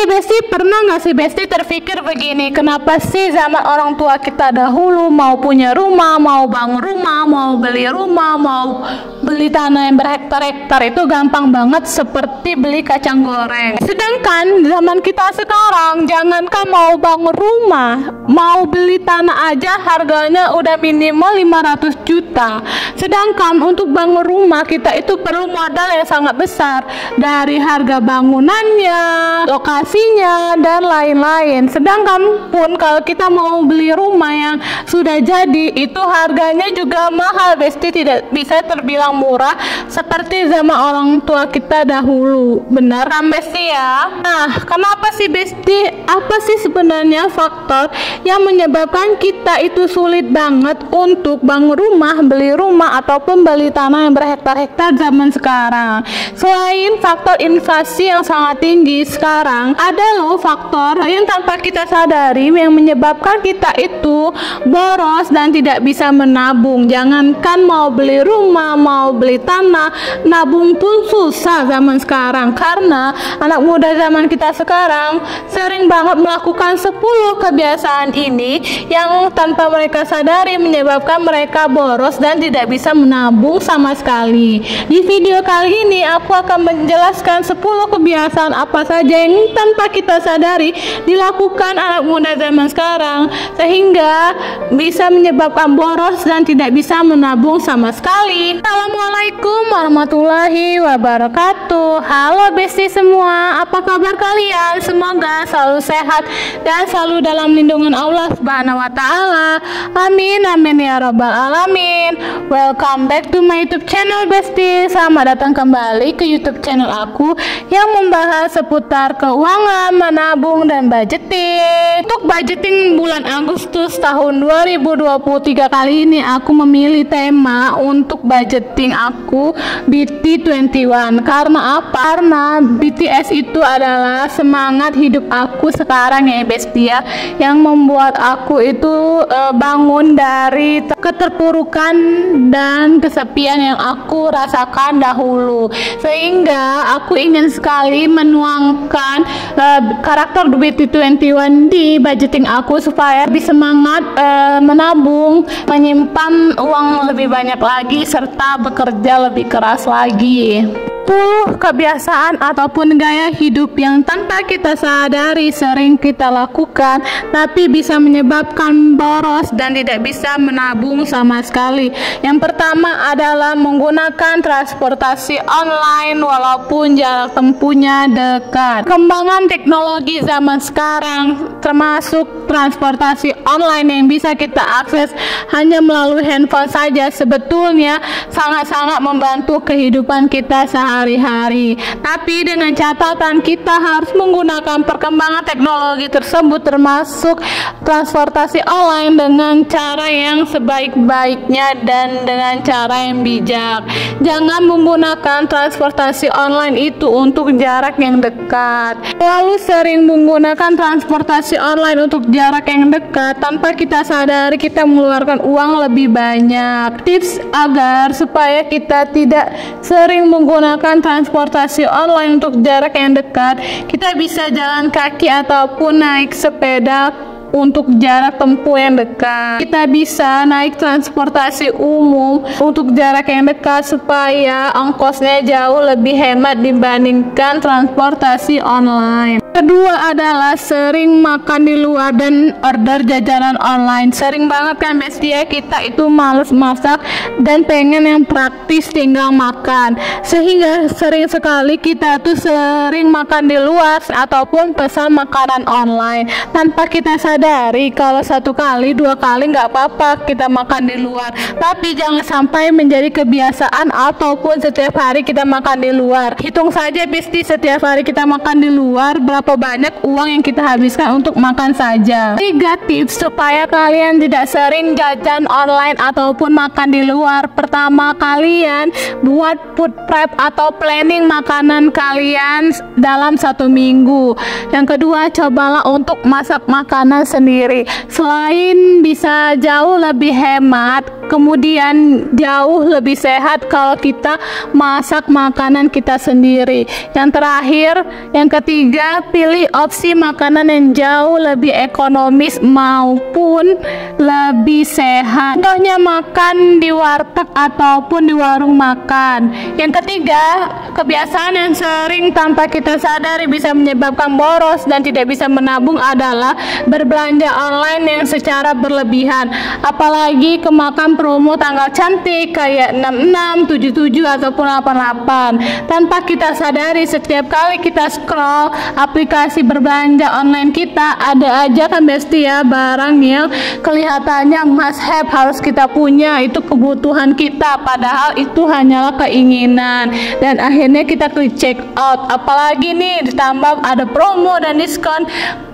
Besti, pernah nggak sih Besti terpikir begini, kenapa sih zaman orang tua kita dahulu mau punya rumah, mau bangun rumah, mau beli tanah yang berhektar-hektar itu gampang banget seperti beli kacang goreng. Sedangkan zaman kita sekarang, jangankan mau bangun rumah, mau beli tanah aja harganya udah minimal 500 juta. Sedangkan untuk bangun rumah kita itu perlu modal yang sangat besar, dari harga bangunannya, lokasinya, dan lain-lain. Sedangkan pun kalau kita mau beli rumah yang sudah jadi, itu harganya juga mahal Besti, tidak bisa terbilang murah seperti zaman orang tua kita dahulu. Benar kan Besti ya? Nah, kenapa sih Besti? Apa sih sebenarnya faktor yang menyebabkan kita itu sulit banget untuk bangun rumah, beli rumah, ataupun beli tanah yang berhektar-hektar zaman sekarang? Selain faktor inflasi yang sangat tinggi sekarang, ada loh faktor yang tanpa kita sadari yang menyebabkan kita itu boros dan tidak bisa menabung. Jangankan mau beli rumah, mau beli tanah, nabung pun susah zaman sekarang, karena anak muda zaman kita sekarang sering banget melakukan 10 kebiasaan ini yang tanpa mereka sadari menyebabkan mereka boros dan tidak bisa menabung sama sekali. Di video kali ini aku akan menjelaskan 10 kebiasaan apa saja yang tanpa kita sadari dilakukan anak muda zaman sekarang sehingga bisa menyebabkan boros dan tidak bisa menabung sama sekali. Assalamualaikum warahmatullahi wabarakatuh. Halo Besti semua, apa kabar kalian? Semoga selalu sehat dan selalu dalam lindungan Allah Subhanahu wa taala. Amin amin ya rabbal alamin. Welcome back to my YouTube channel Besti. Selamat datang kembali ke YouTube channel aku yang membahas seputar keuangan, menabung, dan budgeting. Untuk budgeting bulan Agustus tahun 2023 kali ini, aku memilih tema untuk budgeting aku BT21. Karena apa? Karena BTS itu adalah semangat hidup aku sekarang ya Besti ya, yang membuat aku itu bangun dari keterpurukan dan kesepian yang aku rasakan dahulu, sehingga aku ingin sekali menuangkan karakter BT21 di budgeting aku supaya lebih semangat menabung, menyimpan uang lebih banyak lagi, serta bekerja lebih keras lagi. 10 kebiasaan ataupun gaya hidup yang tanpa kita sadari sering kita lakukan tapi bisa menyebabkan boros dan tidak bisa menabung sama sekali. Yang pertama adalah menggunakan transportasi online walaupun jarak tempuhnya dekat. Kembangan teknologi zaman sekarang termasuk transportasi online yang bisa kita akses hanya melalui handphone saja, sebetulnya sangat-sangat membantu kehidupan kita sehari-hari. Tapi dengan catatan kita harus menggunakan perkembangan teknologi tersebut termasuk transportasi online dengan cara yang sebaik-baiknya dan dengan cara yang bijak. Jangan menggunakan transportasi online itu untuk jarak yang dekat. Lalu sering menggunakan transportasi online untuk jarak yang dekat tanpa kita sadari kita mengeluarkan uang lebih banyak. Tips agar supaya kita tidak sering menggunakan transportasi online untuk jarak yang dekat, kita bisa jalan kaki ataupun naik sepeda untuk jarak tempuh yang dekat. Kita bisa naik transportasi umum untuk jarak yang dekat supaya ongkosnya jauh lebih hemat dibandingkan transportasi online. Kedua adalah sering makan di luar dan order jajanan online. Sering banget kan Besti ya, kita itu males masak dan pengen yang praktis tinggal makan, sehingga sering sekali kita tuh sering makan di luar ataupun pesan makanan online tanpa kita sadari kalau 1 kali 2 kali nggak apa-apa kita makan di luar, tapi jangan sampai menjadi kebiasaan ataupun setiap hari kita makan di luar. Hitung saja Besti, setiap hari kita makan di luar berapa banyak uang yang kita habiskan untuk makan saja. 3 tips supaya kalian tidak sering jajan online ataupun makan di luar. Pertama, kalian buat food prep atau planning makanan kalian dalam 1 minggu. Yang kedua, cobalah untuk masak makanan rumah sendiri. Selain bisa jauh lebih hemat, kemudian jauh lebih sehat kalau kita masak makanan kita sendiri. Yang terakhir, yang ketiga, pilih opsi makanan yang jauh lebih ekonomis maupun lebih sehat. Contohnya makan di warteg ataupun di warung makan. Yang ketiga, kebiasaan yang sering tanpa kita sadari bisa menyebabkan boros dan tidak bisa menabung adalah berbelanja online yang secara berlebihan. Apalagi kemakan promo tanggal cantik kayak 66, 77 ataupun 88. Tanpa kita sadari, setiap kali kita scroll aplikasi berbelanja online kita, ada aja kan Besti ya barang yang kelihatannya must have, harus kita punya, itu kebutuhan kita, padahal itu hanyalah keinginan, dan akhirnya kita klik check out. Apalagi nih ditambah ada promo dan diskon,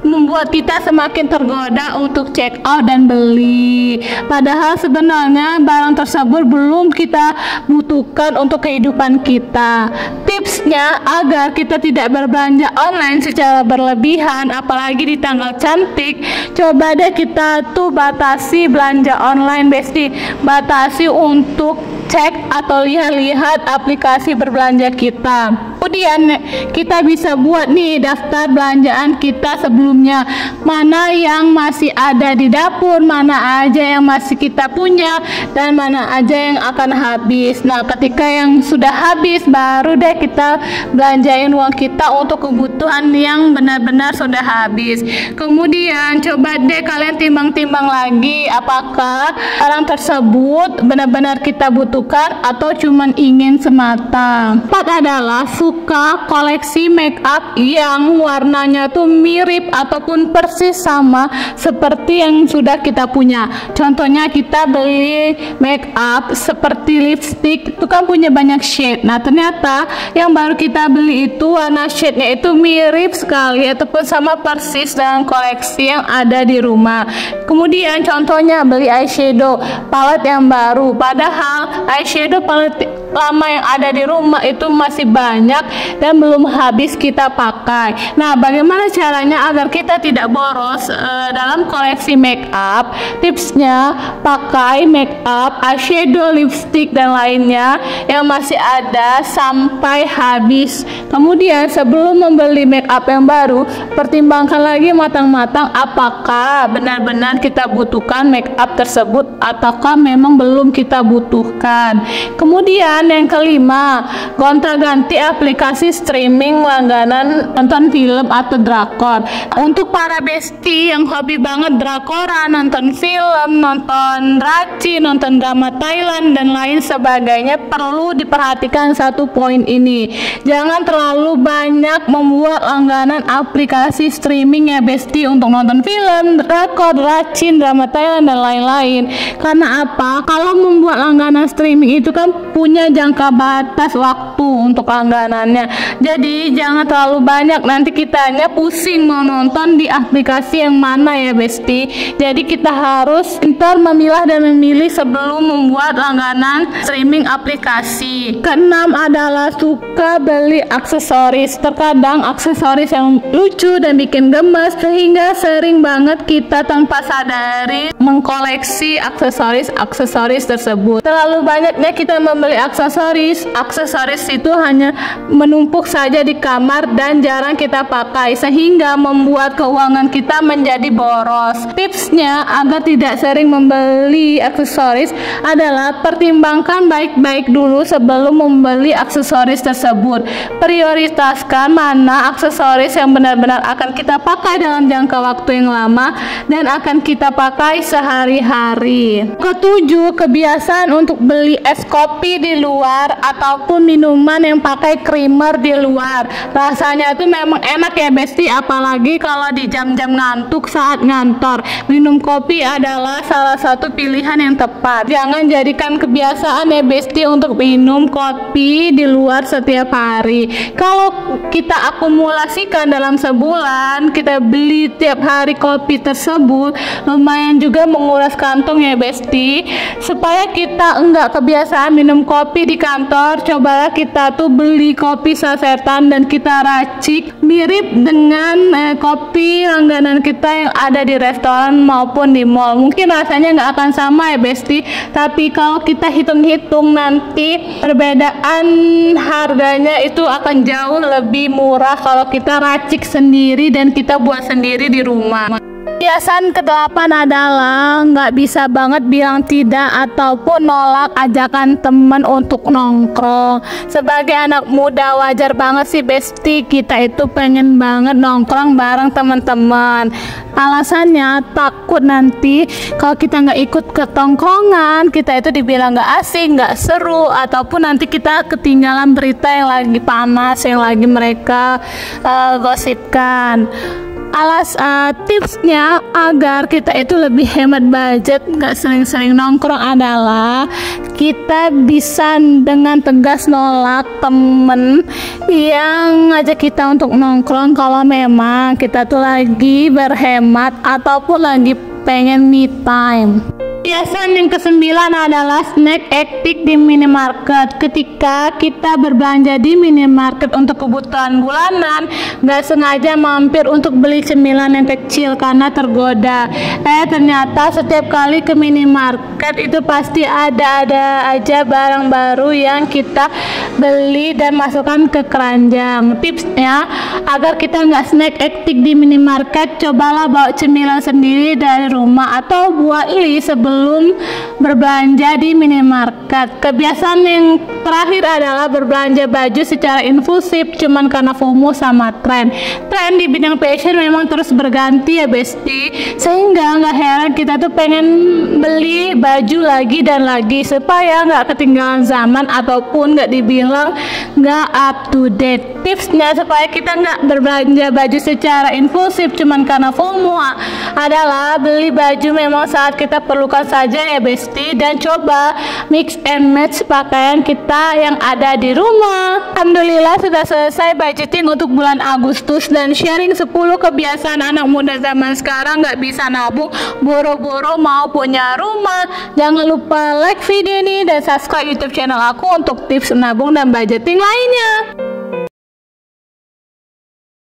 membuat kita semakin tergoda untuk check out dan beli, padahal sebenarnya barang tersebut belum kita butuhkan untuk kehidupan kita. Tipsnya agar kita tidak berbelanja online secara berlebihan, apalagi di tanggal cantik, coba deh kita tuh batasi belanja online Besti, batasi untuk cek atau lihat-lihat aplikasi berbelanja kita. Kemudian kita bisa buat nih daftar belanjaan kita sebelumnya, mana yang masih ada di dapur, mana aja yang masih kita punya, dan mana aja yang akan habis. Nah, ketika yang sudah habis, baru deh kita belanjain uang kita untuk kebutuhan yang benar-benar sudah habis. Kemudian coba deh kalian timbang-timbang lagi, apakah barang tersebut benar-benar kita butuhkan atau cuman ingin semata. Empat adalah suka koleksi make up yang warnanya tuh mirip ataupun persis sama seperti yang sudah kita punya. Contohnya kita beli make up seperti lipstick itu kan punya banyak shade. Nah, ternyata yang baru kita beli itu warna shade-nya itu mirip sekali ataupun sama persis dengan koleksi yang ada di rumah. Kemudian contohnya beli eyeshadow palette yang baru, padahal eyeshadow palette lama yang ada di rumah itu masih banyak dan belum habis kita pakai. Nah, bagaimana caranya agar kita tidak boros dalam koleksi make up? Tipsnya, pakai make up, eyeshadow, lipstick dan lainnya yang masih ada sampai habis. Kemudian sebelum membeli make up yang baru, pertimbangkan lagi matang-matang apakah benar-benar kita butuhkan make up tersebut ataukah memang belum kita butuhkan. Kemudian yang kelima, gonta-ganti aplikasi streaming langganan nonton film atau drakor. Untuk para besti yang hobi banget drakoran, nonton film, nonton raci, nonton drama Thailand dan lain sebagainya, perlu diperhatikan satu poin ini. Jangan terlalu banyak membuat langganan aplikasi streaming ya besti untuk nonton film, drakor, racin, drama Thailand dan lain-lain. Karena apa? Kalau membuat langganan streaming itu kan punya jangka batas waktu untuk langganannya. Jadi jangan terlalu banyak, nanti kitanya pusing mau nonton di aplikasi yang mana ya besti. Jadi kita harus pintar memilah dan memilih sebelum membuat langganan streaming aplikasi. Keenam adalah suka beli aksesoris. Terkadang aksesoris yang lucu dan bikin gemes sehingga sering banget kita tanpa sadari mengkoleksi aksesoris tersebut. Terlalu banyaknya kita membeli aksesoris itu hanya menumpuk saja di kamar dan jarang kita pakai sehingga membuat keuangan kita menjadi boros. Tipsnya agar tidak sering membeli aksesoris adalah pertimbangkan baik-baik dulu sebelum membeli aksesoris tersebut. Prioritaskan mana aksesoris yang benar-benar akan kita pakai dalam jangka waktu yang lama dan akan kita pakai sehari-hari. Ketujuh, kebiasaan untuk beli es kopi di luar ataupun minuman yang pakai creamer di luar. Rasanya itu memang enak ya besti, apalagi kalau di jam-jam ngantuk saat ngantor. Minum kopi adalah salah satu pilihan yang tepat. Jangan jadikan kebiasaan ya besti untuk minum kopi di luar setiap hari. Kalau kita akumulasikan dalam sebulan, kita beli tiap hari kopi tersebut, lumayan juga juga menguras kantong ya Besti. Supaya kita enggak kebiasaan minum kopi di kantor, cobalah kita tuh beli kopi sasetan dan kita racik mirip dengan kopi langganan kita yang ada di restoran maupun di mall. Mungkin rasanya nggak akan sama ya Besti, tapi kalau kita hitung-hitung nanti perbedaan harganya itu akan jauh lebih murah kalau kita racik sendiri dan kita buat sendiri di rumah. Kebiasaan ke-8 adalah nggak bisa banget bilang tidak ataupun nolak ajakan teman untuk nongkrong. Sebagai anak muda wajar banget sih Besti, kita itu pengen banget nongkrong bareng teman-teman. Alasannya takut nanti kalau kita nggak ikut ke tongkrongan, kita itu dibilang nggak asik, nggak seru, ataupun nanti kita ketinggalan berita yang lagi panas, yang lagi mereka gosipkan. Tipsnya agar kita itu lebih hemat budget, nggak sering-sering nongkrong adalah kita bisa dengan tegas nolak temen yang ngajak kita untuk nongkrong kalau memang kita tuh lagi berhemat ataupun lagi pengen me time. Kebiasaan yang ke-9 adalah snack etik di minimarket. Ketika kita berbelanja di minimarket untuk kebutuhan bulanan, nggak sengaja mampir untuk beli cemilan yang kecil karena tergoda. Ternyata setiap kali ke minimarket itu pasti ada aja barang baru yang kita beli dan masukkan ke keranjang. Tipsnya agar kita nggak snack etik di minimarket, cobalah bawa cemilan sendiri dari rumah atau buat sebelum berbelanja di minimarket. Kebiasaan yang terakhir adalah berbelanja baju secara impulsif cuman karena FOMO sama tren di bidang fashion memang terus berganti ya Besti, sehingga nggak heran kita tuh pengen beli baju lagi dan lagi supaya nggak ketinggalan zaman ataupun nggak dibilang nggak up to date. Tipsnya supaya kita nggak berbelanja baju secara impulsif cuman karena FOMO adalah beli baju memang saat kita perlukan saja ya Besti, dan coba mix and match pakaian kita yang ada di rumah. Alhamdulillah sudah selesai budgeting untuk bulan Agustus dan sharing 10 kebiasaan anak muda zaman sekarang nggak bisa nabung, boro-boro mau punya rumah. Jangan lupa like video ini dan subscribe YouTube channel aku untuk tips nabung dan budgeting lainnya.